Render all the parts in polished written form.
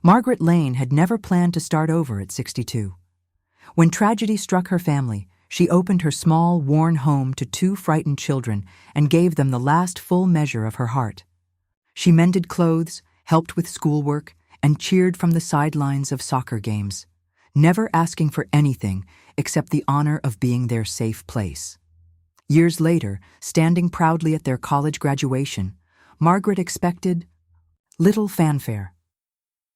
Margaret Lane had never planned to start over at 62. When tragedy struck her family, she opened her small, worn home to two frightened children and gave them the last full measure of her heart. She mended clothes, helped with schoolwork, and cheered from the sidelines of soccer games, never asking for anything except the honor of being their safe place. Years later, standing proudly at their college graduation, Margaret expected little fanfare.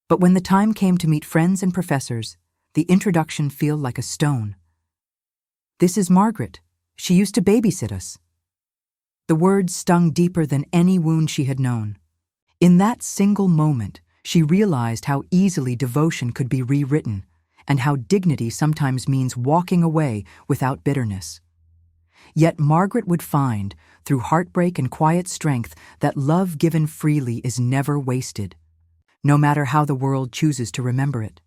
But when the time came to meet friends and professors, the introduction felt like a stone. "This is Margaret. She used to babysit us." The words stung deeper than any wound she had known. In that single moment, she realized how easily devotion could be rewritten, and how dignity sometimes means walking away without bitterness. Yet Margaret would find, through heartbreak and quiet strength, that love given freely is never wasted, no matter how the world chooses to remember it.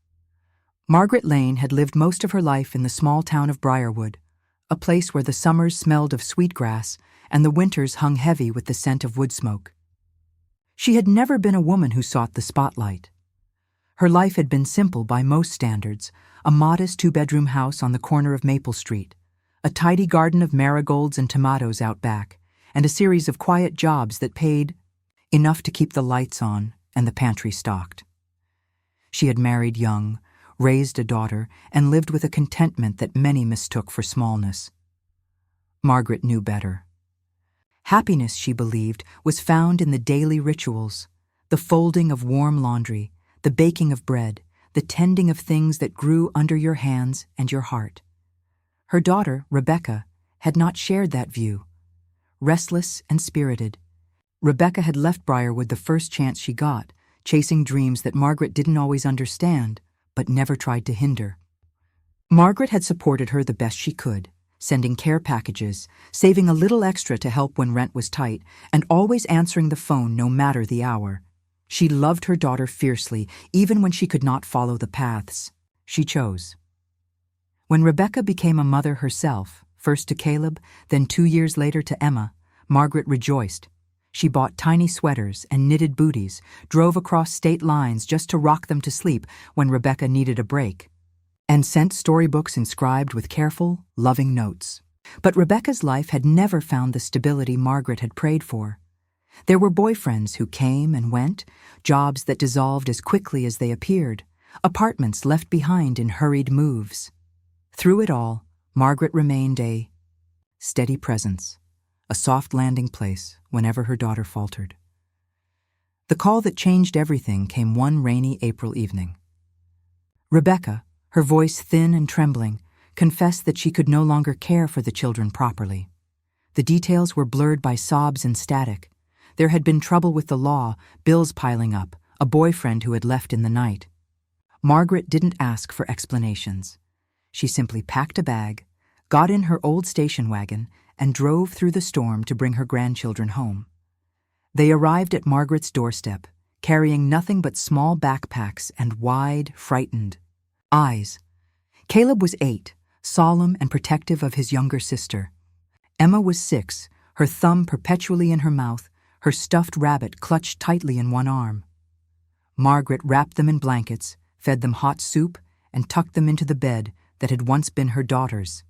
Margaret Lane had lived most of her life in the small town of Briarwood, a place where the summers smelled of sweetgrass and the winters hung heavy with the scent of wood smoke. She had never been a woman who sought the spotlight. Her life had been simple by most standards: a modest two-bedroom house on the corner of Maple Street, a tidy garden of marigolds and tomatoes out back, and a series of quiet jobs that paid enough to keep the lights on and the pantry stocked. She had married young, raised a daughter, and lived with a contentment that many mistook for smallness. Margaret knew better. Happiness, she believed, was found in the daily rituals: the folding of warm laundry, the baking of bread, the tending of things that grew under your hands and your heart. Her daughter, Rebecca, had not shared that view. Restless and spirited, Rebecca had left Briarwood the first chance she got, chasing dreams that Margaret didn't always understand, but never tried to hinder. Margaret had supported her the best she could, sending care packages, saving a little extra to help when rent was tight, and always answering the phone no matter the hour. She loved her daughter fiercely, even when she could not follow the paths she chose. When Rebecca became a mother herself, first to Caleb, then 2 years later to Emma, Margaret rejoiced. She bought tiny sweaters and knitted booties, drove across state lines just to rock them to sleep when Rebecca needed a break, and sent storybooks inscribed with careful, loving notes. But Rebecca's life had never found the stability Margaret had prayed for. There were boyfriends who came and went, jobs that dissolved as quickly as they appeared, apartments left behind in hurried moves. Through it all, Margaret remained a steady presence, a soft landing place whenever her daughter faltered. The call that changed everything came one rainy April evening. Rebecca, her voice thin and trembling, confessed that she could no longer care for the children properly. The details were blurred by sobs and static. There had been trouble with the law, bills piling up, a boyfriend who had left in the night. Margaret didn't ask for explanations. She simply packed a bag, got in her old station wagon, and drove through the storm to bring her grandchildren home. They arrived at Margaret's doorstep, carrying nothing but small backpacks and wide, frightened eyes. Caleb was 8, solemn and protective of his younger sister. Emma was 6, her thumb perpetually in her mouth, her stuffed rabbit clutched tightly in one arm. Margaret wrapped them in blankets, fed them hot soup, and tucked them into the bed that had once been her daughter's.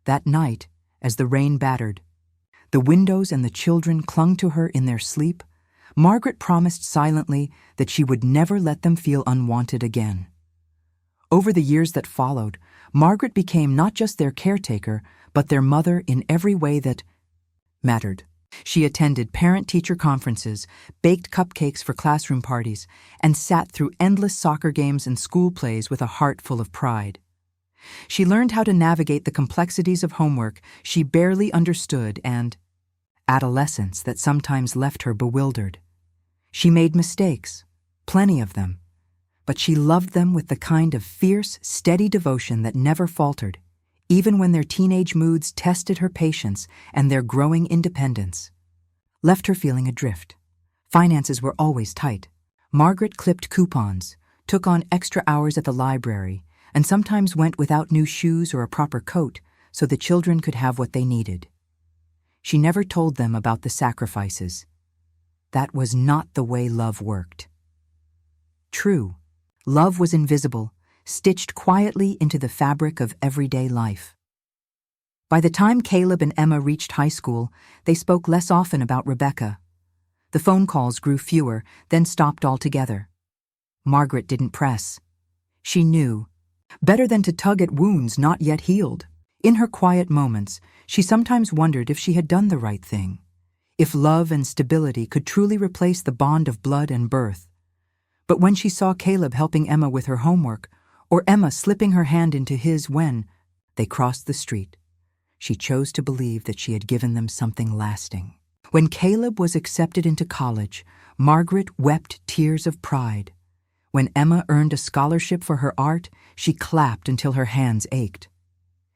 That night, as the rain battered, the windows and the children clung to her in their sleep, Margaret promised silently that she would never let them feel unwanted again. Over the years that followed, Margaret became not just their caretaker, but their mother in every way that mattered. She attended parent-teacher conferences, baked cupcakes for classroom parties, and sat through endless soccer games and school plays with a heart full of pride. She learned how to navigate the complexities of homework she barely understood and adolescence that sometimes left her bewildered. She made mistakes, plenty of them, but she loved them with the kind of fierce, steady devotion that never faltered, even when their teenage moods tested her patience and their growing independence left her feeling adrift. Finances were always tight. Margaret clipped coupons, took on extra hours at the library, and sometimes went without new shoes or a proper coat so the children could have what they needed. She never told them about the sacrifices. That was not the way love worked. True, Love was invisible, stitched quietly into the fabric of everyday life. By the time Caleb and Emma reached high school, they spoke less often about Rebecca. The phone calls grew fewer, then stopped altogether. Margaret didn't press. She knew. Better than to tug at wounds not yet healed. In her quiet moments, she sometimes wondered if she had done the right thing, if love and stability could truly replace the bond of blood and birth. But when she saw Caleb helping Emma with her homework, or Emma slipping her hand into his when they crossed the street, she chose to believe that she had given them something lasting. When Caleb was accepted into college, Margaret wept tears of pride. When Emma earned a scholarship for her art, she clapped until her hands ached.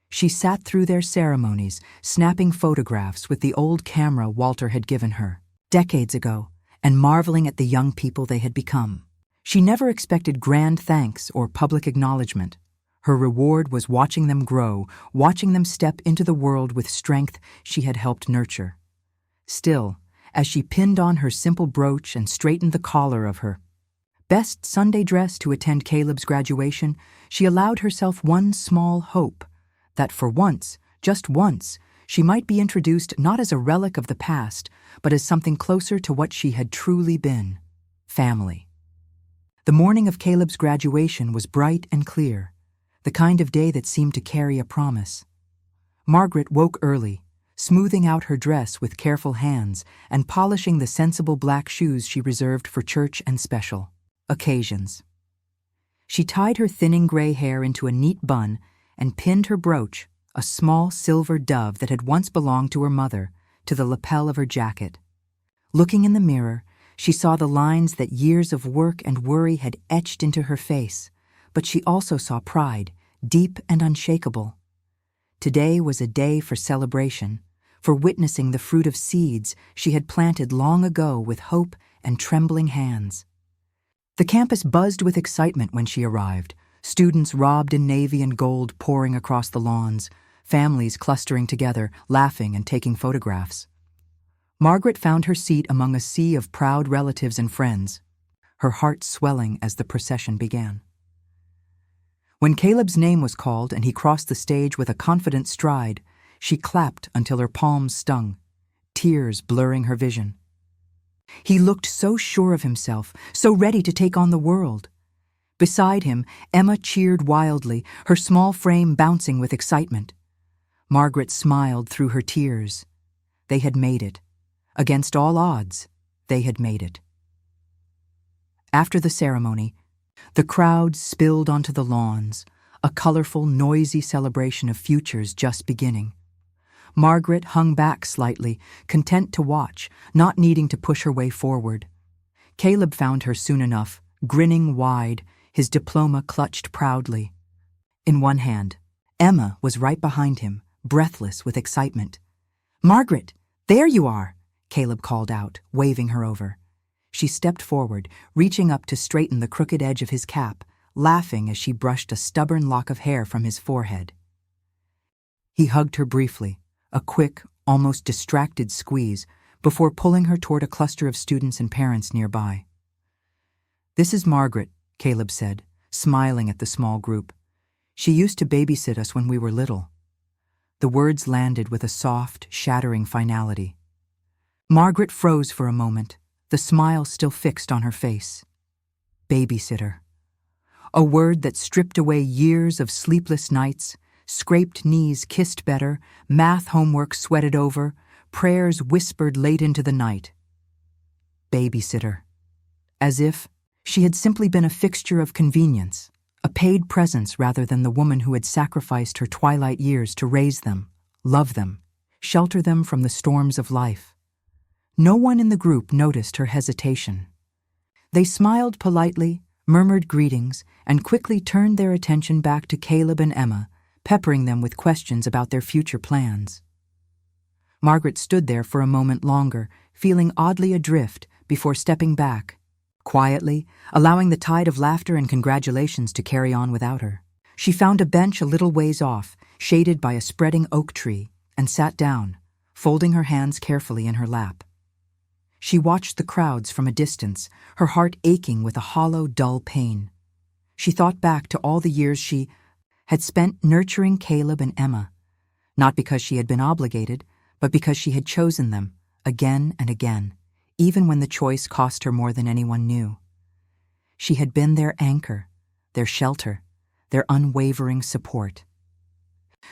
She sat through their ceremonies, snapping photographs with the old camera Walter had given her decades ago, and marveling at the young people they had become. She never expected grand thanks or public acknowledgement. Her reward was watching them grow, watching them step into the world with strength she had helped nurture. Still, as she pinned on her simple brooch and straightened the collar of her best Sunday dress to attend Caleb's graduation, she allowed herself one small hope, that for once, just once, she might be introduced not as a relic of the past, but as something closer to what she had truly been: family. The morning of Caleb's graduation was bright and clear, the kind of day that seemed to carry a promise. Margaret woke early, smoothing out her dress with careful hands and polishing the sensible black shoes she reserved for church and special occasions. She tied her thinning gray hair into a neat bun and pinned her brooch, a small silver dove that had once belonged to her mother, to the lapel of her jacket. Looking in the mirror, she saw the lines that years of work and worry had etched into her face, but she also saw pride, deep and unshakable. Today was a day for celebration, for witnessing the fruit of seeds she had planted long ago with hope and trembling hands. The campus buzzed with excitement when she arrived, students robed in navy and gold pouring across the lawns, families clustering together, laughing and taking photographs. Margaret found her seat among a sea of proud relatives and friends, her heart swelling as the procession began. When Caleb's name was called and he crossed the stage with a confident stride, she clapped until her palms stung, tears blurring her vision. He looked so sure of himself, so ready to take on the world. Beside him, Emma cheered wildly, her small frame bouncing with excitement. Margaret smiled through her tears. They had made it. Against all odds, they had made it. After the ceremony, the crowd spilled onto the lawns, a colorful, noisy celebration of futures just beginning. Margaret hung back slightly, content to watch, not needing to push her way forward. Caleb found her soon enough, grinning wide, his diploma clutched proudly. In one hand, Emma was right behind him, breathless with excitement. "Margaret, there you are!" Caleb called out, waving her over. She stepped forward, reaching up to straighten the crooked edge of his cap, laughing as she brushed a stubborn lock of hair from his forehead. He hugged her briefly, a quick, almost distracted squeeze, before pulling her toward a cluster of students and parents nearby. "This is Margaret," Caleb said, smiling at the small group. "She used to babysit us when we were little." The words landed with a soft, shattering finality. Margaret froze for a moment, the smile still fixed on her face. Babysitter. A word that stripped away years of sleepless nights, scraped knees kissed better, math homework sweated over, prayers whispered late into the night. Babysitter. As if she had simply been a fixture of convenience, a paid presence rather than the woman who had sacrificed her twilight years to raise them, love them, shelter them from the storms of life. No one in the group noticed her hesitation. They smiled politely, murmured greetings, and quickly turned their attention back to Caleb and Emma, peppering them with questions about their future plans. Margaret stood there for a moment longer, feeling oddly adrift, before stepping back, quietly, allowing the tide of laughter and congratulations to carry on without her. She found a bench a little ways off, shaded by a spreading oak tree, and sat down, folding her hands carefully in her lap. She watched the crowds from a distance, her heart aching with a hollow, dull pain. She thought back to all the years she had spent nurturing Caleb and Emma, not because she had been obligated, but because she had chosen them, again and again, even when the choice cost her more than anyone knew. She had been their anchor, their shelter, their unwavering support.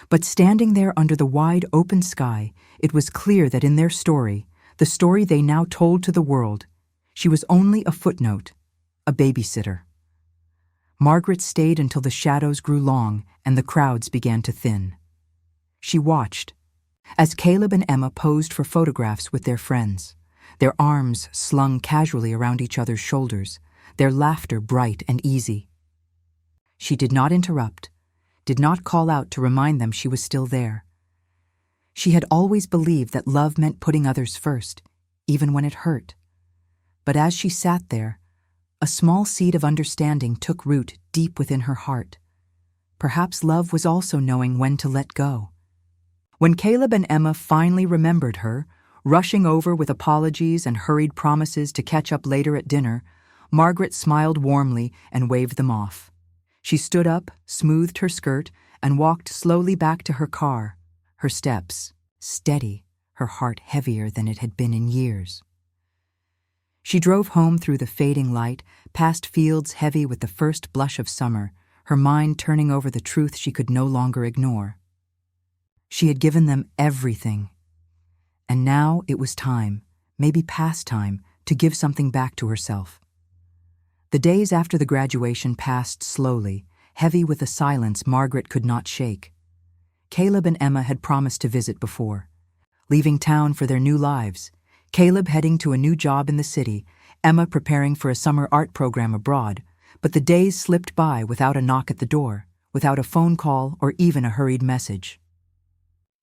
But standing there under the wide open sky, it was clear that in their story, the story they now told to the world, she was only a footnote, a babysitter. Margaret stayed until the shadows grew long and the crowds began to thin. She watched as Caleb and Emma posed for photographs with their friends, their arms slung casually around each other's shoulders, their laughter bright and easy. She did not interrupt, did not call out to remind them she was still there. She had always believed that love meant putting others first, even when it hurt. But as she sat there, a small seed of understanding took root deep within her heart. Perhaps love was also knowing when to let go. When Caleb and Emma finally remembered her, rushing over with apologies and hurried promises to catch up later at dinner, Margaret smiled warmly and waved them off. She stood up, smoothed her skirt, and walked slowly back to her car, her steps steady, her heart heavier than it had been in years. She drove home through the fading light, past fields heavy with the first blush of summer, her mind turning over the truth she could no longer ignore. She had given them everything, and now it was time, maybe past time, to give something back to herself. The days after the graduation passed slowly, heavy with a silence Margaret could not shake. Caleb and Emma had promised to visit before, leaving town for their new lives, Caleb heading to a new job in the city, Emma preparing for a summer art program abroad, but the days slipped by without a knock at the door, without a phone call or even a hurried message.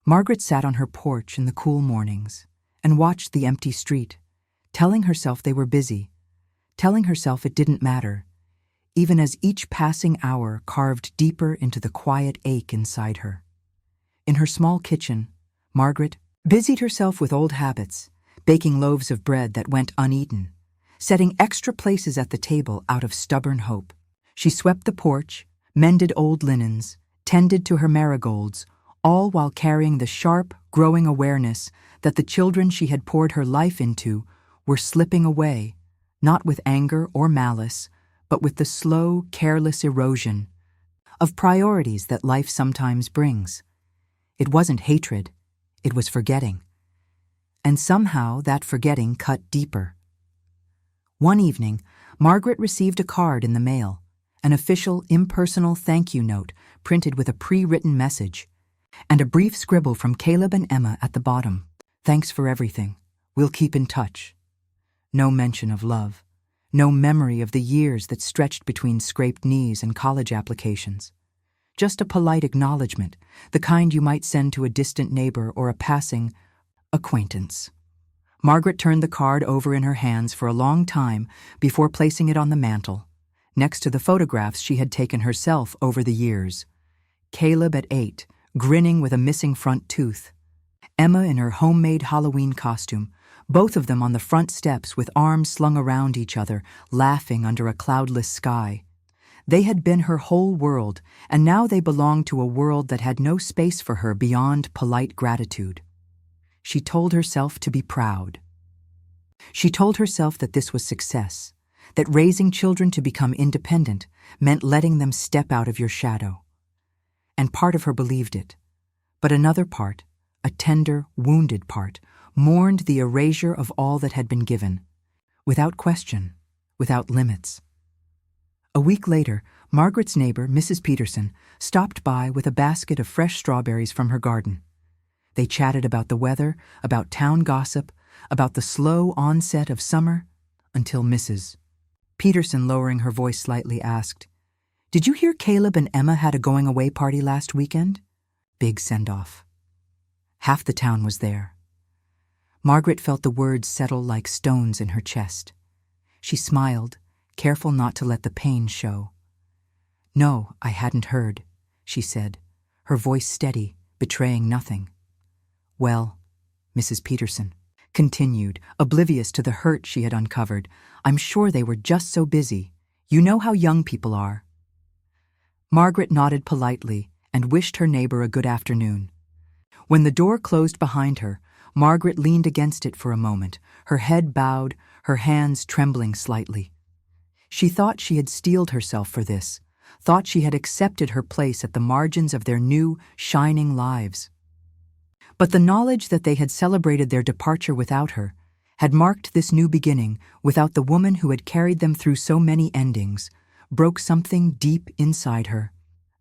Margaret sat on her porch in the cool mornings and watched the empty street, telling herself they were busy, telling herself it didn't matter, even as each passing hour carved deeper into the quiet ache inside her. In her small kitchen, Margaret busied herself with old habits, baking loaves of bread that went uneaten, setting extra places at the table out of stubborn hope. She swept the porch, mended old linens, tended to her marigolds, all while carrying the sharp, growing awareness that the children she had poured her life into were slipping away, not with anger or malice, but with the slow, careless erosion of priorities that life sometimes brings. It wasn't hatred, it was forgetting. And somehow that forgetting cut deeper. One evening, Margaret received a card in the mail, an official, impersonal thank you note printed with a pre-written message, and a brief scribble from Caleb and Emma at the bottom. "Thanks for everything. We'll keep in touch." No mention of love. No memory of the years that stretched between scraped knees and college applications. Just a polite acknowledgement, the kind you might send to a distant neighbor or a passing acquaintance. Margaret turned the card over in her hands for a long time before placing it on the mantel, next to the photographs she had taken herself over the years. Caleb at 8, grinning with a missing front tooth. Emma in her homemade Halloween costume, both of them on the front steps with arms slung around each other, laughing under a cloudless sky. They had been her whole world, and now they belonged to a world that had no space for her beyond polite gratitude. She told herself to be proud. She told herself that this was success, that raising children to become independent meant letting them step out of your shadow. And part of her believed it, but another part, a tender, wounded part, mourned the erasure of all that had been given, without question, without limits. A week later, Margaret's neighbor, Mrs. Peterson, stopped by with a basket of fresh strawberries from her garden. They chatted about the weather, about town gossip, about the slow onset of summer, until Mrs. Peterson, lowering her voice slightly, asked, "Did you hear Caleb and Emma had a going-away party last weekend? Big send-off." Half the town was there. Margaret felt the words settle like stones in her chest. She smiled, careful not to let the pain show. "No, I hadn't heard," she said, her voice steady, betraying nothing. "Well," Mrs. Peterson continued, oblivious to the hurt she had uncovered, "I'm sure they were just so busy. You know how young people are." Margaret nodded politely and wished her neighbor a good afternoon. When the door closed behind her, Margaret leaned against it for a moment, her head bowed, her hands trembling slightly. She thought she had steeled herself for this, thought she had accepted her place at the margins of their new, shining lives. But the knowledge that they had celebrated their departure without her, had marked this new beginning without the woman who had carried them through so many endings, broke something deep inside her.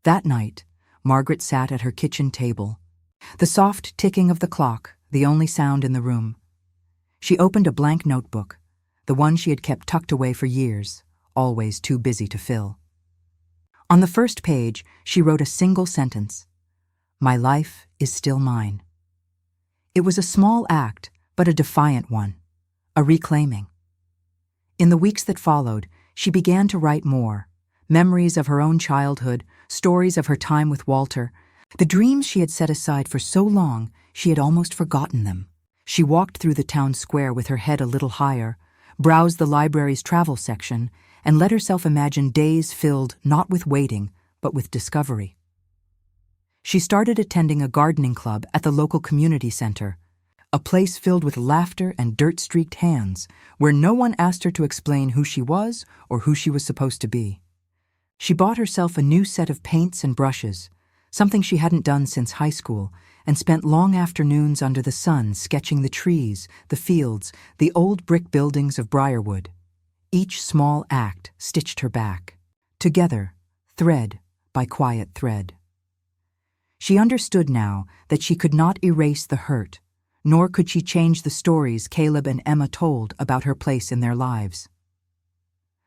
That night, Margaret sat at her kitchen table, the soft ticking of the clock the only sound in the room. She opened a blank notebook, the one she had kept tucked away for years, always too busy to fill. On the first page, she wrote a single sentence: "My life is still mine." It was a small act, but a defiant one, a reclaiming. In the weeks that followed, she began to write more, memories of her own childhood, stories of her time with Walter, the dreams she had set aside for so long she had almost forgotten them. She walked through the town square with her head a little higher, browsed the library's travel section, and let herself imagine days filled not with waiting, but with discovery. She started attending a gardening club at the local community center, a place filled with laughter and dirt-streaked hands, where no one asked her to explain who she was or who she was supposed to be. She bought herself a new set of paints and brushes, something she hadn't done since high school, and spent long afternoons under the sun sketching the trees, the fields, the old brick buildings of Briarwood. Each small act stitched her back, together, thread by quiet thread. She understood now that she could not erase the hurt, nor could she change the stories Caleb and Emma told about her place in their lives.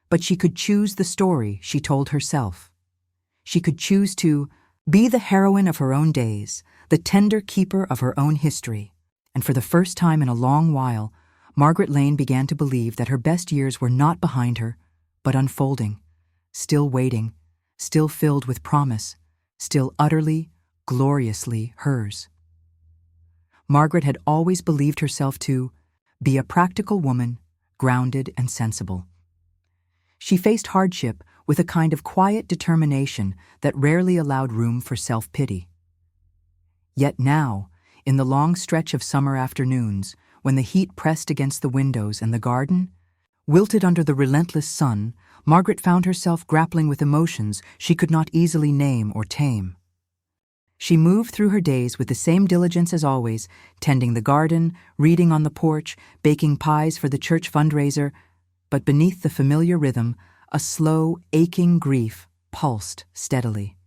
But she could choose the story she told herself. She could choose to be the heroine of her own days, the tender keeper of her own history. And for the first time in a long while, Margaret Lane began to believe that her best years were not behind her, but unfolding, still waiting, still filled with promise, still utterly, gloriously hers. Margaret had always believed herself to be a practical woman, grounded and sensible. She faced hardship with a kind of quiet determination that rarely allowed room for self-pity. Yet now, in the long stretch of summer afternoons, when the heat pressed against the windows and the garden, wilted under the relentless sun, Margaret found herself grappling with emotions she could not easily name or tame. She moved through her days with the same diligence as always, tending the garden, reading on the porch, baking pies for the church fundraiser, but beneath the familiar rhythm, a slow, aching grief pulsed steadily.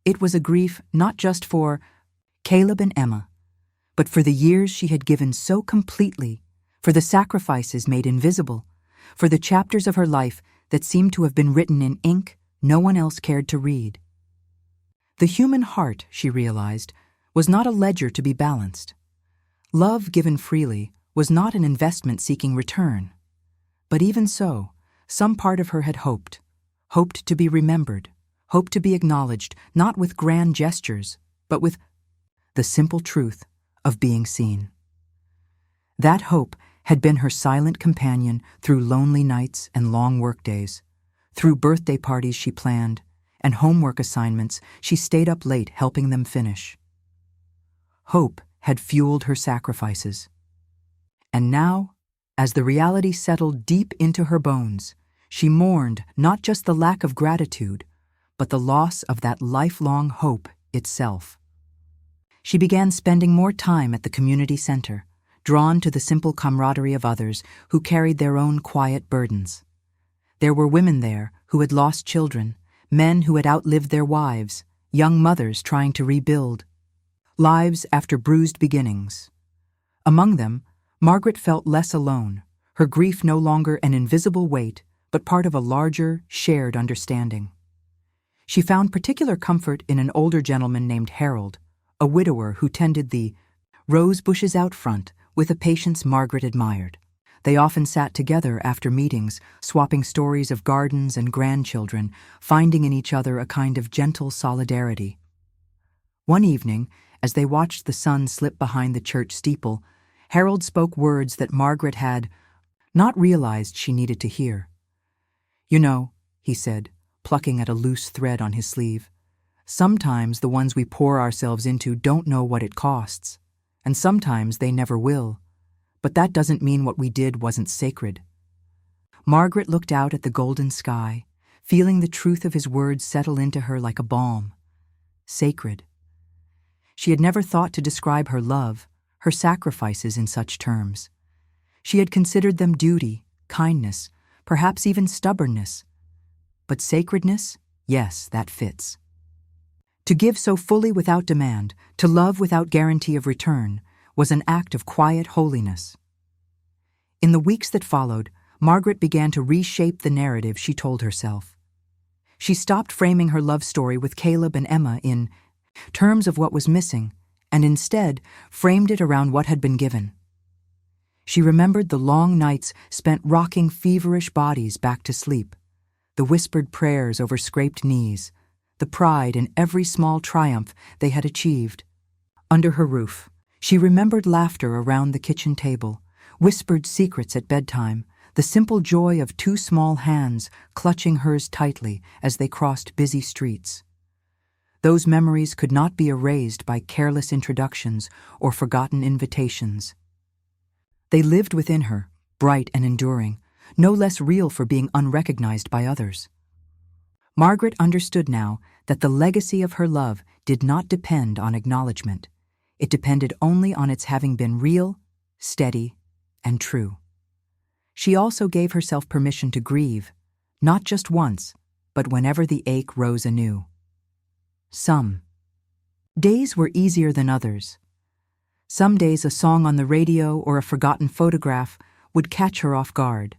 It was a grief not just for Caleb and Emma, but for the years she had given so completely, for the sacrifices made invisible, for the chapters of her life that seemed to have been written in ink no one else cared to read. The human heart, she realized, was not a ledger to be balanced. Love given freely was not an investment seeking return. But even so, some part of her had hoped to be remembered, hoped to be acknowledged, not with grand gestures, but with the simple truth of being seen. That hope had been her silent companion through lonely nights and long workdays, through birthday parties she planned, and homework assignments she stayed up late helping them finish. Hope had fueled her sacrifices. And now, as the reality settled deep into her bones, she mourned not just the lack of gratitude, but the loss of that lifelong hope itself. She began spending more time at the community center, drawn to the simple camaraderie of others who carried their own quiet burdens. There were women there who had lost children, men who had outlived their wives, young mothers trying to rebuild, lives after bruised beginnings. Among them, Margaret felt less alone, her grief no longer an invisible weight, but part of a larger, shared understanding. She found particular comfort in an older gentleman named Harold, a widower who tended the rose bushes out front with a patience Margaret admired. They often sat together after meetings, swapping stories of gardens and grandchildren, finding in each other a kind of gentle solidarity. One evening, as they watched the sun slip behind the church steeple, Harold spoke words that Margaret had not realized she needed to hear. "You know," he said, plucking at a loose thread on his sleeve. "Sometimes the ones we pour ourselves into don't know what it costs, and sometimes they never will. But that doesn't mean what we did wasn't sacred." Margaret looked out at the golden sky, feeling the truth of his words settle into her like a balm. Sacred. She had never thought to describe her love, her sacrifices in such terms. She had considered them duty, kindness, perhaps even stubbornness. But sacredness, yes, that fits. To give so fully without demand, to love without guarantee of return, was an act of quiet holiness. In the weeks that followed, Margaret began to reshape the narrative she told herself. She stopped framing her love story with Caleb and Emma in terms of what was missing, and instead framed it around what had been given. She remembered the long nights spent rocking feverish bodies back to sleep, the whispered prayers over scraped knees, the pride in every small triumph they had achieved. Under her roof, she remembered laughter around the kitchen table, whispered secrets at bedtime, the simple joy of two small hands clutching hers tightly as they crossed busy streets. Those memories could not be erased by careless introductions or forgotten invitations. They lived within her, bright and enduring, no less real for being unrecognized by others. Margaret understood now that the legacy of her love did not depend on acknowledgement. It depended only on its having been real, steady, and true. She also gave herself permission to grieve, not just once, but whenever the ache rose anew. Some days were easier than others. Some days a song on the radio or a forgotten photograph would catch her off guard,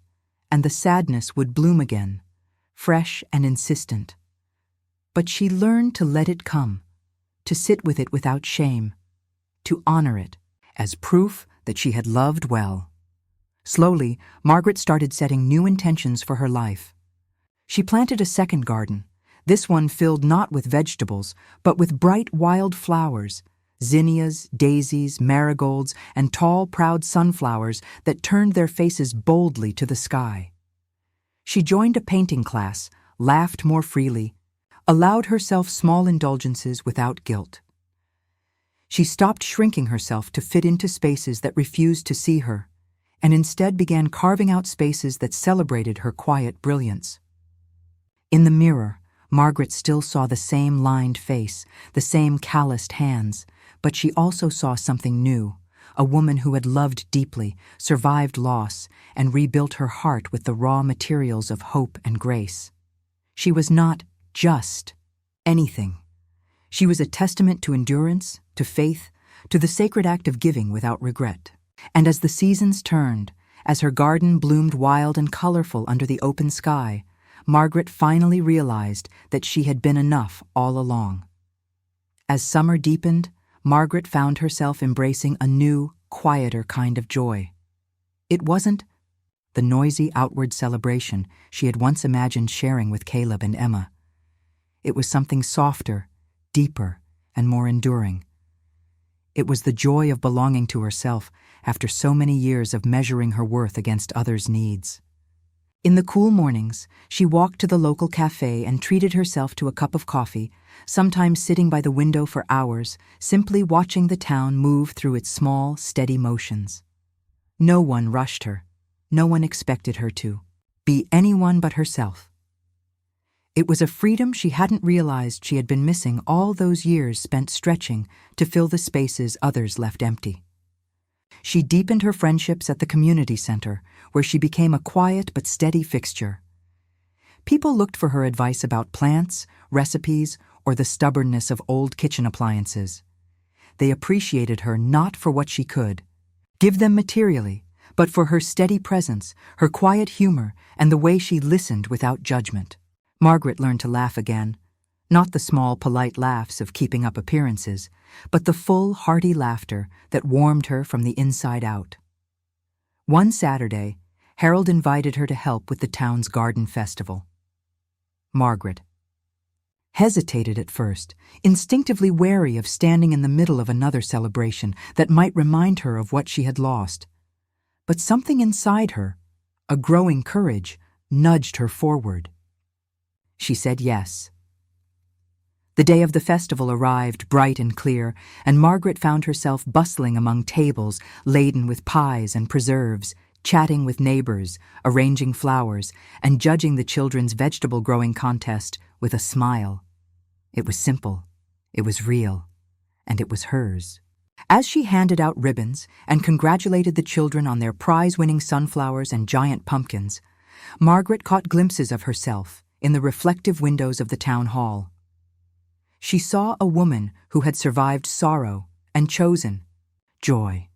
and the sadness would bloom again, fresh and insistent. But she learned to let it come, to sit with it without shame, to honor it as proof that she had loved well. Slowly, Margaret started setting new intentions for her life. She planted a second garden, this one filled not with vegetables, but with bright wild flowers, zinnias, daisies, marigolds, and tall, proud sunflowers that turned their faces boldly to the sky. She joined a painting class, laughed more freely, allowed herself small indulgences without guilt. She stopped shrinking herself to fit into spaces that refused to see her, and instead began carving out spaces that celebrated her quiet brilliance. In the mirror, Margaret still saw the same lined face, the same calloused hands, but she also saw something new, a woman who had loved deeply, survived loss, and rebuilt her heart with the raw materials of hope and grace. She was not just anything. She was a testament to endurance, to faith, to the sacred act of giving without regret. And as the seasons turned, as her garden bloomed wild and colorful under the open sky, Margaret finally realized that she had been enough all along. As summer deepened, Margaret found herself embracing a new, quieter kind of joy. It wasn't the noisy outward celebration she had once imagined sharing with Caleb and Emma. It was something softer, deeper, and more enduring. It was the joy of belonging to herself after so many years of measuring her worth against others' needs. In the cool mornings, she walked to the local cafe and treated herself to a cup of coffee, sometimes sitting by the window for hours, simply watching the town move through its small, steady motions. No one rushed her. No one expected her to be anyone but herself. It was a freedom she hadn't realized she had been missing all those years spent stretching to fill the spaces others left empty. She deepened her friendships at the community center, where she became a quiet but steady fixture. People looked for her advice about plants, recipes, or the stubbornness of old kitchen appliances. They appreciated her not for what she could give them materially, but for her steady presence, her quiet humor, and the way she listened without judgment. Margaret learned to laugh again, not the small, polite laughs of keeping up appearances, but the full, hearty laughter that warmed her from the inside out. One Saturday, Harold invited her to help with the town's garden festival. Margaret hesitated at first, instinctively wary of standing in the middle of another celebration that might remind her of what she had lost. But something inside her, a growing courage, nudged her forward. She said yes. The day of the festival arrived bright and clear, and Margaret found herself bustling among tables laden with pies and preserves, chatting with neighbors, arranging flowers, and judging the children's vegetable-growing contest with a smile. It was simple, it was real, and it was hers. As she handed out ribbons and congratulated the children on their prize-winning sunflowers and giant pumpkins, Margaret caught glimpses of herself in the reflective windows of the town hall. She saw a woman who had survived sorrow and chosen joy.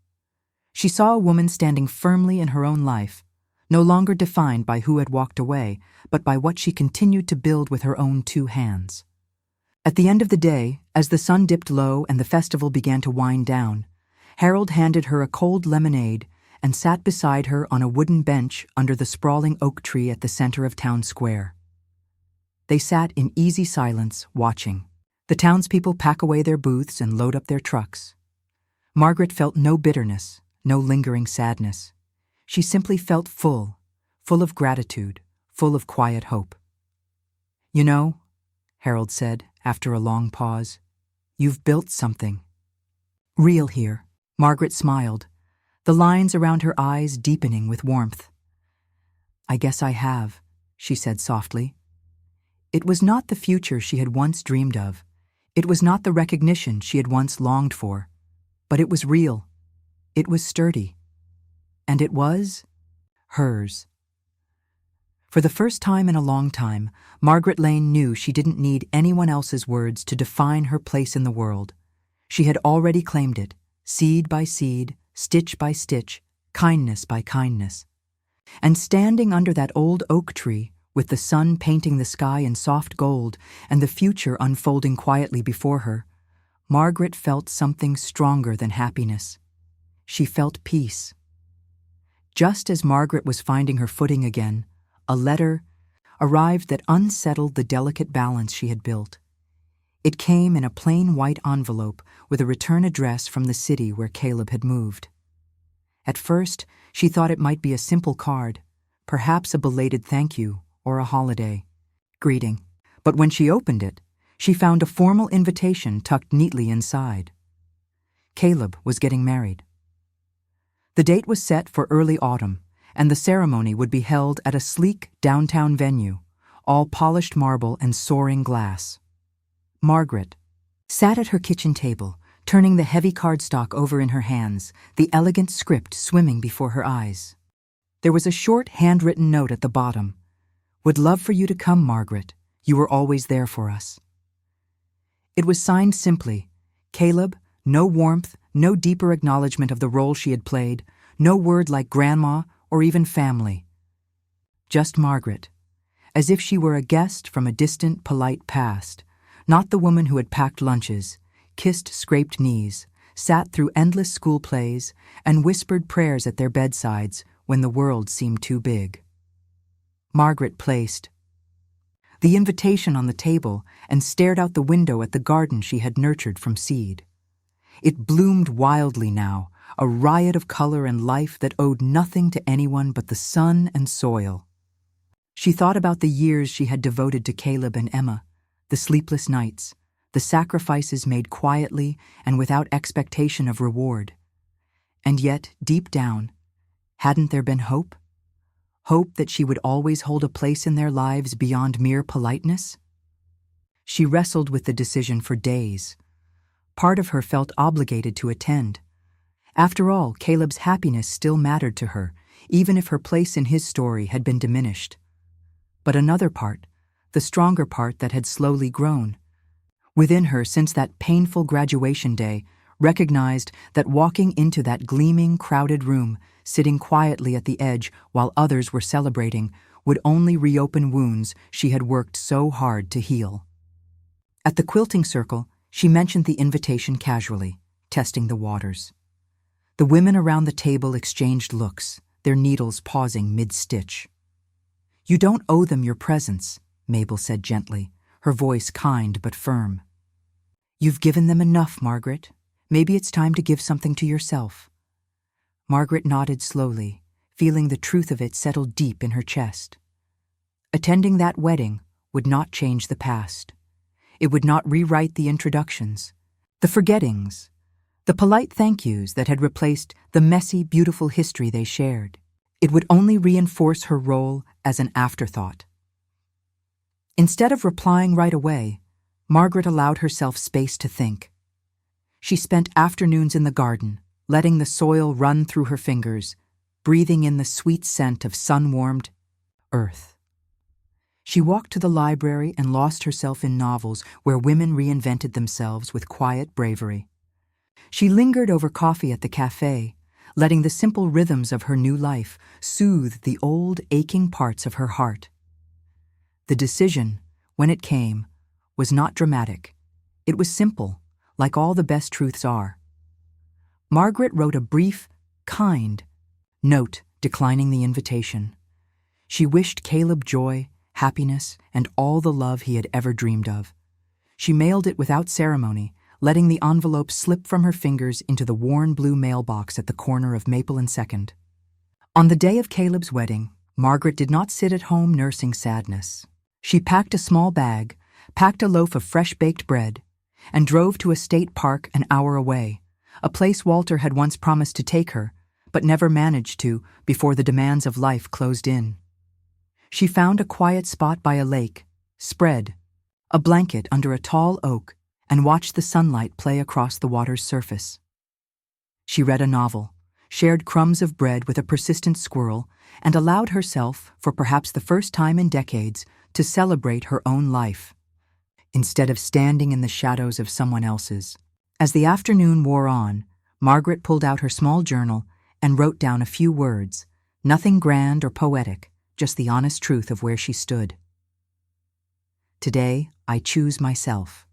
She saw a woman standing firmly in her own life, no longer defined by who had walked away, but by what she continued to build with her own 2 hands. At the end of the day, as the sun dipped low and the festival began to wind down, Harold handed her a cold lemonade and sat beside her on a wooden bench under the sprawling oak tree at the center of town square. They sat in easy silence, watching the townspeople pack away their booths and load up their trucks. Margaret felt no bitterness, no lingering sadness. She simply felt full of gratitude, full of quiet hope. "You know," Harold said after a long pause, "you've built something real here." Margaret smiled, the lines around her eyes deepening with warmth. "I guess I have," she said softly. It was not the future she had once dreamed of. It was not the recognition she had once longed for. But it was real. It was sturdy. And it was hers. For the first time in a long time, Margaret Lane knew she didn't need anyone else's words to define her place in the world. She had already claimed it, seed by seed, stitch by stitch, kindness by kindness. And standing under that old oak tree, with the sun painting the sky in soft gold and the future unfolding quietly before her, Margaret felt something stronger than happiness. She felt peace. Just as Margaret was finding her footing again, a letter arrived that unsettled the delicate balance she had built. It came in a plain white envelope with a return address from the city where Caleb had moved. At first, she thought it might be a simple card, perhaps a belated thank you or a holiday greeting. But when she opened it, she found a formal invitation tucked neatly inside. Caleb was getting married. The date was set for early autumn, and the ceremony would be held at a sleek downtown venue, all polished marble and soaring glass. Margaret sat at her kitchen table, turning the heavy cardstock over in her hands, the elegant script swimming before her eyes. There was a short handwritten note at the bottom. "Would love for you to come, Margaret. You were always there for us." It was signed simply, Caleb, no warmth, no deeper acknowledgement of the role she had played, no word like grandma or even family. Just Margaret, as if she were a guest from a distant, polite past, not the woman who had packed lunches, kissed scraped knees, sat through endless school plays, and whispered prayers at their bedsides when the world seemed too big. Margaret placed the invitation on the table and stared out the window at the garden she had nurtured from seed. It bloomed wildly now, a riot of color and life that owed nothing to anyone but the sun and soil. She thought about the years she had devoted to Caleb and Emma, the sleepless nights, the sacrifices made quietly and without expectation of reward. And yet, deep down, hadn't there been hope? Hope that she would always hold a place in their lives beyond mere politeness? She wrestled with the decision for days. Part of her felt obligated to attend. After all, Caleb's happiness still mattered to her, even if her place in his story had been diminished. But another part, the stronger part that had slowly grown, within her since that painful graduation day, recognized that walking into that gleaming, crowded room, sitting quietly at the edge while others were celebrating, would only reopen wounds she had worked so hard to heal. At the quilting circle, she mentioned the invitation casually, testing the waters. The women around the table exchanged looks, their needles pausing mid-stitch. "You don't owe them your presence," Mabel said gently, her voice kind but firm. "You've given them enough, Margaret. Maybe it's time to give something to yourself." Margaret nodded slowly, feeling the truth of it settle deep in her chest. Attending that wedding would not change the past. It would not rewrite the introductions, the forgettings, the polite thank yous that had replaced the messy, beautiful history they shared. It would only reinforce her role as an afterthought. Instead of replying right away, Margaret allowed herself space to think. She spent afternoons in the garden, letting the soil run through her fingers, breathing in the sweet scent of sun-warmed earth. She walked to the library and lost herself in novels where women reinvented themselves with quiet bravery. She lingered over coffee at the cafe, letting the simple rhythms of her new life soothe the old, aching parts of her heart. The decision, when it came, was not dramatic. It was simple, like all the best truths are. Margaret wrote a brief, kind note declining the invitation. She wished Caleb joy, happiness, and all the love he had ever dreamed of. She mailed it without ceremony, letting the envelope slip from her fingers into the worn blue mailbox at the corner of Maple and 2nd. On the day of Caleb's wedding, Margaret did not sit at home nursing sadness. She packed a small bag, packed a loaf of fresh-baked bread, and drove to a state park an hour away, a place Walter had once promised to take her, but never managed to before the demands of life closed in. She found a quiet spot by a lake, spread a blanket under a tall oak, and watched the sunlight play across the water's surface. She read a novel, shared crumbs of bread with a persistent squirrel, and allowed herself, for perhaps the first time in decades, to celebrate her own life, instead of standing in the shadows of someone else's. As the afternoon wore on, Margaret pulled out her small journal and wrote down a few words, nothing grand or poetic, just the honest truth of where she stood. Today, I choose myself.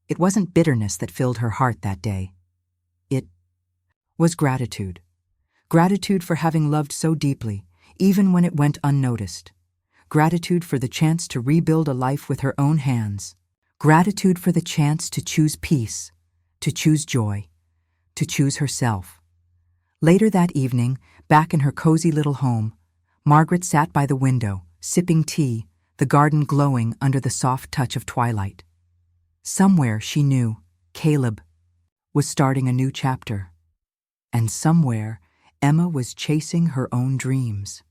It wasn't bitterness that filled her heart that day. It was gratitude. Gratitude for having loved so deeply, even when it went unnoticed. Gratitude for the chance to rebuild a life with her own hands. Gratitude for the chance to choose peace, to choose joy, to choose herself. Later that evening, back in her cozy little home, Margaret sat by the window, sipping tea, the garden glowing under the soft touch of twilight. Somewhere, she knew, Caleb was starting a new chapter. And somewhere, Emma was chasing her own dreams.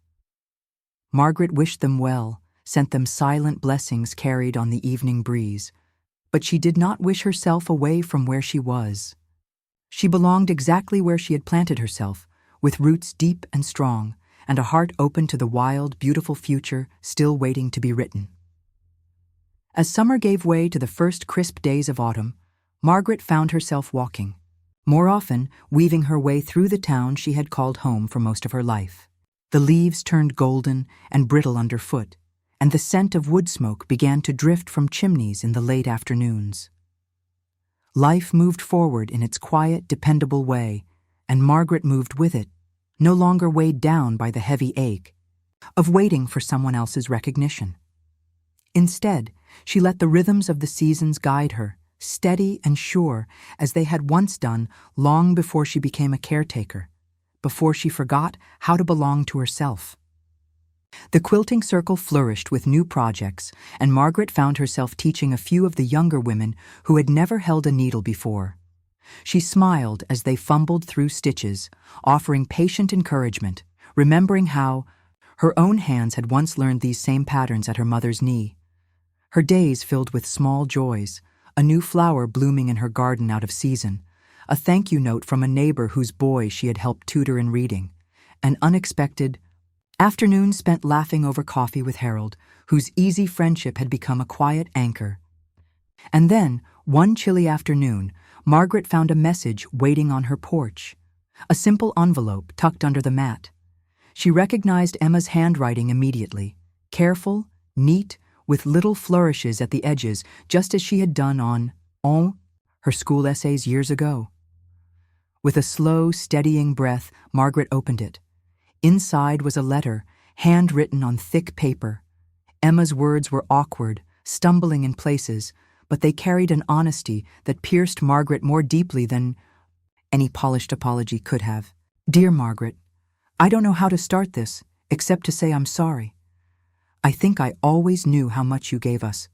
Margaret wished them well, sent them silent blessings carried on the evening breeze, but she did not wish herself away from where she was. She belonged exactly where she had planted herself, with roots deep and strong, and a heart open to the wild, beautiful future still waiting to be written. As summer gave way to the first crisp days of autumn, Margaret found herself walking, more often weaving her way through the town she had called home for most of her life. The leaves turned golden and brittle underfoot, and the scent of wood smoke began to drift from chimneys in the late afternoons. Life moved forward in its quiet, dependable way, and Margaret moved with it, no longer weighed down by the heavy ache of waiting for someone else's recognition. Instead, she let the rhythms of the seasons guide her, steady and sure as they had once done long before she became a caretaker, before she forgot how to belong to herself. The quilting circle flourished with new projects, and Margaret found herself teaching a few of the younger women who had never held a needle before. She smiled as they fumbled through stitches, offering patient encouragement, remembering how her own hands had once learned these same patterns at her mother's knee. Her days filled with small joys, a new flower blooming in her garden out of season, a thank you note from a neighbor whose boy she had helped tutor in reading, an unexpected afternoon spent laughing over coffee with Harold, whose easy friendship had become a quiet anchor. And then, one chilly afternoon, Margaret found a message waiting on her porch, a simple envelope tucked under the mat. She recognized Emma's handwriting immediately, careful, neat, with little flourishes at the edges, just as she had done on her school essays years ago. With a slow, steadying breath, Margaret opened it. Inside was a letter, handwritten on thick paper. Emma's words were awkward, stumbling in places, but they carried an honesty that pierced Margaret more deeply than any polished apology could have. Dear Margaret, I don't know how to start this, except to say I'm sorry. I think I always knew how much you gave us,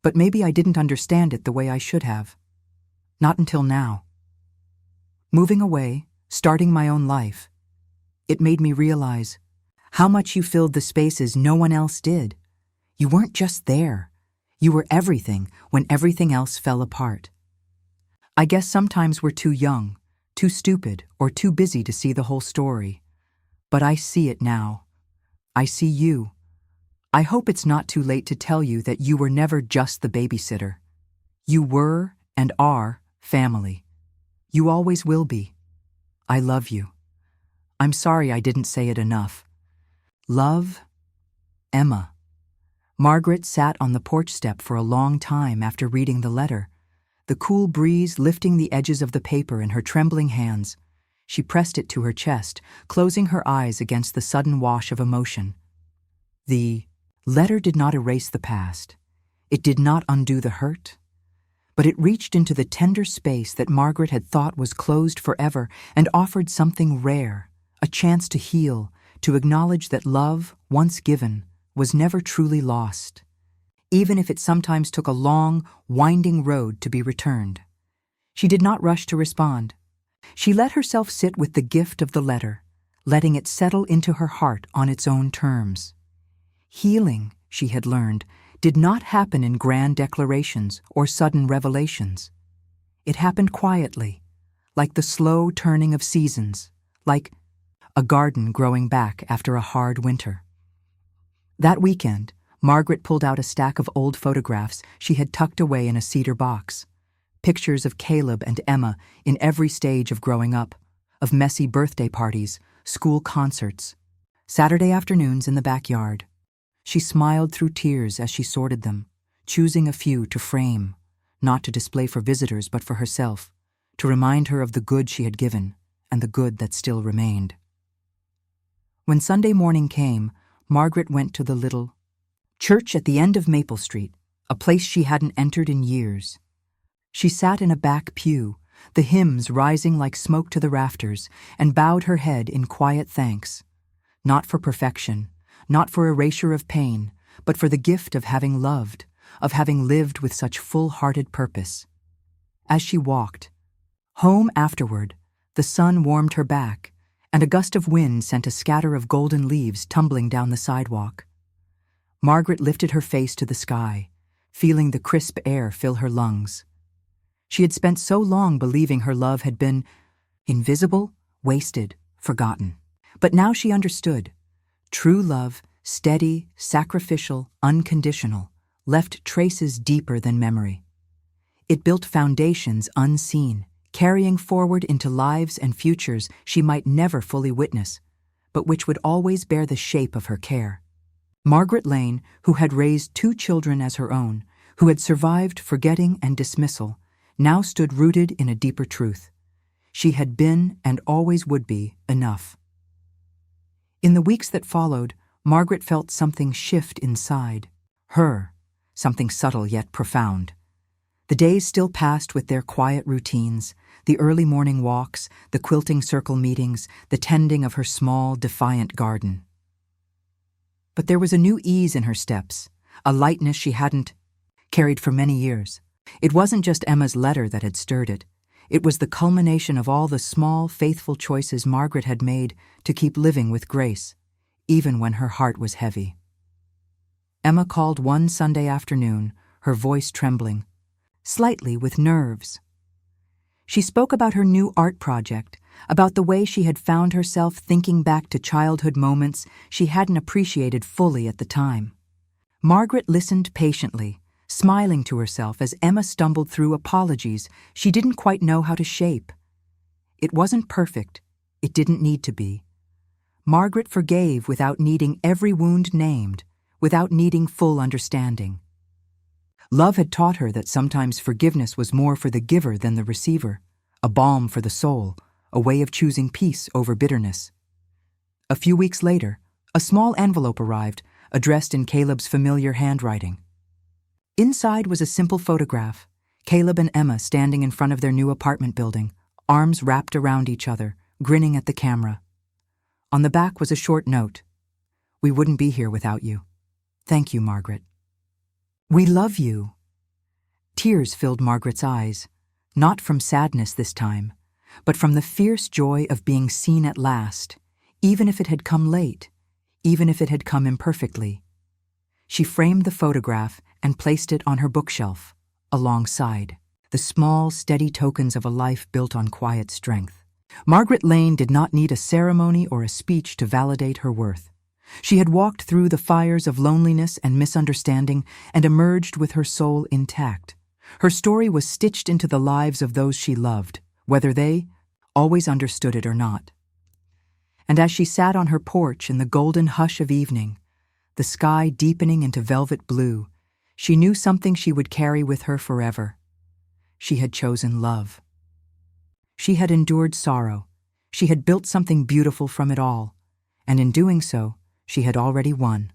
but maybe I didn't understand it the way I should have. Not until now. Moving away, starting my own life, it made me realize how much you filled the spaces no one else did. You weren't just there. You were everything when everything else fell apart. I guess sometimes we're too young, too stupid, or too busy to see the whole story. But I see it now. I see you. I hope it's not too late to tell you that you were never just the babysitter. You were and are family. You always will be. I love you. I'm sorry I didn't say it enough. Love, Emma. Margaret sat on the porch step for a long time after reading the letter, the cool breeze lifting the edges of the paper in her trembling hands. She pressed it to her chest, closing her eyes against the sudden wash of emotion. The letter did not erase the past. It did not undo the hurt. But it reached into the tender space that Margaret had thought was closed forever and offered something rare, a chance to heal, to acknowledge that love, once given, was never truly lost, even if it sometimes took a long, winding road to be returned. She did not rush to respond. She let herself sit with the gift of the letter, letting it settle into her heart on its own terms. Healing, she had learned, did not happen in grand declarations or sudden revelations. It happened quietly, like the slow turning of seasons, like a garden growing back after a hard winter. That weekend, Margaret pulled out a stack of old photographs she had tucked away in a cedar box. Pictures of Caleb and Emma in every stage of growing up, of messy birthday parties, school concerts, Saturday afternoons in the backyard. She smiled through tears as she sorted them, choosing a few to frame, not to display for visitors but for herself, to remind her of the good she had given and the good that still remained. When Sunday morning came, Margaret went to the little church at the end of Maple Street, a place she hadn't entered in years. She sat in a back pew, the hymns rising like smoke to the rafters, and bowed her head in quiet thanks, not for perfection, not for erasure of pain, but for the gift of having loved, of having lived with such full-hearted purpose. As she walked home afterward, the sun warmed her back, and a gust of wind sent a scatter of golden leaves tumbling down the sidewalk. Margaret lifted her face to the sky, feeling the crisp air fill her lungs. She had spent so long believing her love had been invisible, wasted, forgotten. But now she understood. True love, steady, sacrificial, unconditional, left traces deeper than memory. It built foundations unseen, carrying forward into lives and futures she might never fully witness, but which would always bear the shape of her care. Margaret Lane, who had raised 2 children as her own, who had survived forgetting and dismissal, now stood rooted in a deeper truth. She had been and always would be enough. In the weeks that followed, Margaret felt something shift inside her, something subtle yet profound. The days still passed with their quiet routines, the early morning walks, the quilting circle meetings, the tending of her small, defiant garden. But there was a new ease in her steps, a lightness she hadn't carried for many years. It wasn't just Emma's letter that had stirred it. It was the culmination of all the small, faithful choices Margaret had made to keep living with grace, even when her heart was heavy. Emma called one Sunday afternoon, her voice trembling, slightly with nerves. She spoke about her new art project, about the way she had found herself thinking back to childhood moments she hadn't appreciated fully at the time. Margaret listened patiently, smiling to herself as Emma stumbled through apologies she didn't quite know how to shape. It wasn't perfect. It didn't need to be. Margaret forgave without needing every wound named, without needing full understanding. Love had taught her that sometimes forgiveness was more for the giver than the receiver, a balm for the soul, a way of choosing peace over bitterness. A few weeks later, a small envelope arrived, addressed in Caleb's familiar handwriting. Inside was a simple photograph, Caleb and Emma standing in front of their new apartment building, arms wrapped around each other, grinning at the camera. On the back was a short note. "We wouldn't be here without you. Thank you, Margaret. We love you. Tears filled Margaret's eyes, not from sadness this time, but from the fierce joy of being seen at last, even if it had come late, even if it had come imperfectly. She framed the photograph and placed it on her bookshelf, alongside the small, steady tokens of a life built on quiet strength. Margaret Lane did not need a ceremony or a speech to validate her worth. She had walked through the fires of loneliness and misunderstanding and emerged with her soul intact. Her story was stitched into the lives of those she loved, whether they always understood it or not. And as she sat on her porch in the golden hush of evening, the sky deepening into velvet blue, she knew something she would carry with her forever. She had chosen love. She had endured sorrow. She had built something beautiful from it all, and in doing so, she had already won.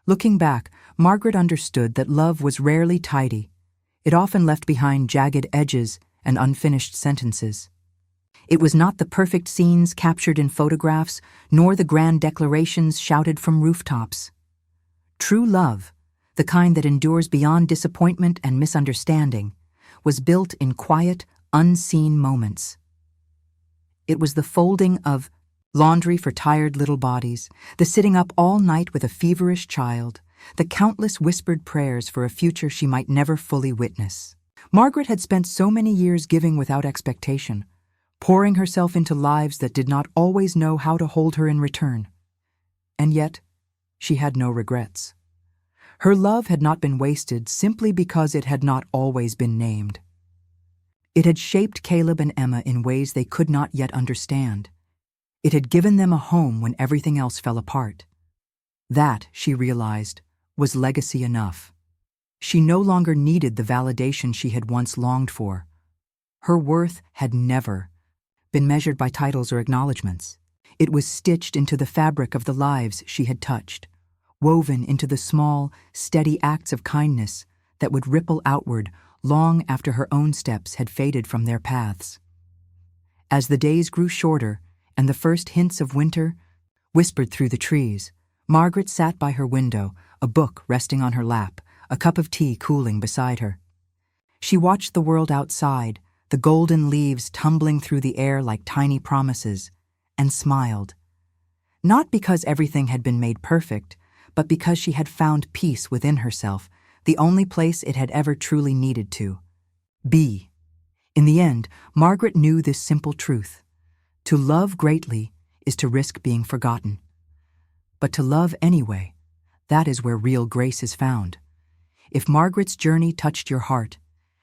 Looking back, Margaret understood that love was rarely tidy. It often left behind jagged edges and unfinished sentences. It was not the perfect scenes captured in photographs, nor the grand declarations shouted from rooftops. True love, the kind that endures beyond disappointment and misunderstanding, was built in quiet, unseen moments. It was the folding of laundry for tired little bodies, the sitting up all night with a feverish child, the countless whispered prayers for a future she might never fully witness. Margaret had spent so many years giving without expectation, pouring herself into lives that did not always know how to hold her in return. And yet, she had no regrets. Her love had not been wasted simply because it had not always been named. It had shaped Caleb and Emma in ways they could not yet understand. It had given them a home when everything else fell apart. That, she realized, was legacy enough. She no longer needed the validation she had once longed for. Her worth had never been measured by titles or acknowledgments. It was stitched into the fabric of the lives she had touched, woven into the small, steady acts of kindness that would ripple outward long after her own steps had faded from their paths. As the days grew shorter and the first hints of winter whispered through the trees, Margaret sat by her window, a book resting on her lap, a cup of tea cooling beside her. She watched the world outside, the golden leaves tumbling through the air like tiny promises, and smiled. Not because everything had been made perfect, but because she had found peace within herself, the only place it had ever truly needed to be. In the end, Margaret knew this simple truth. To love greatly is to risk being forgotten. But to love anyway, that is where real grace is found. If Margaret's journey touched your heart,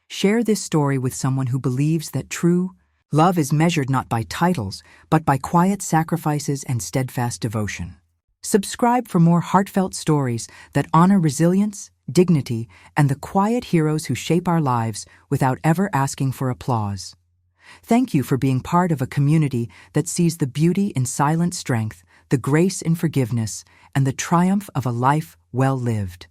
share this story with someone who believes that true love is measured not by titles, but by quiet sacrifices and steadfast devotion. Subscribe for more heartfelt stories that honor resilience, dignity, and the quiet heroes who shape our lives without ever asking for applause. Thank you for being part of a community that sees the beauty in silent strength, the grace in forgiveness, and the triumph of a life well lived.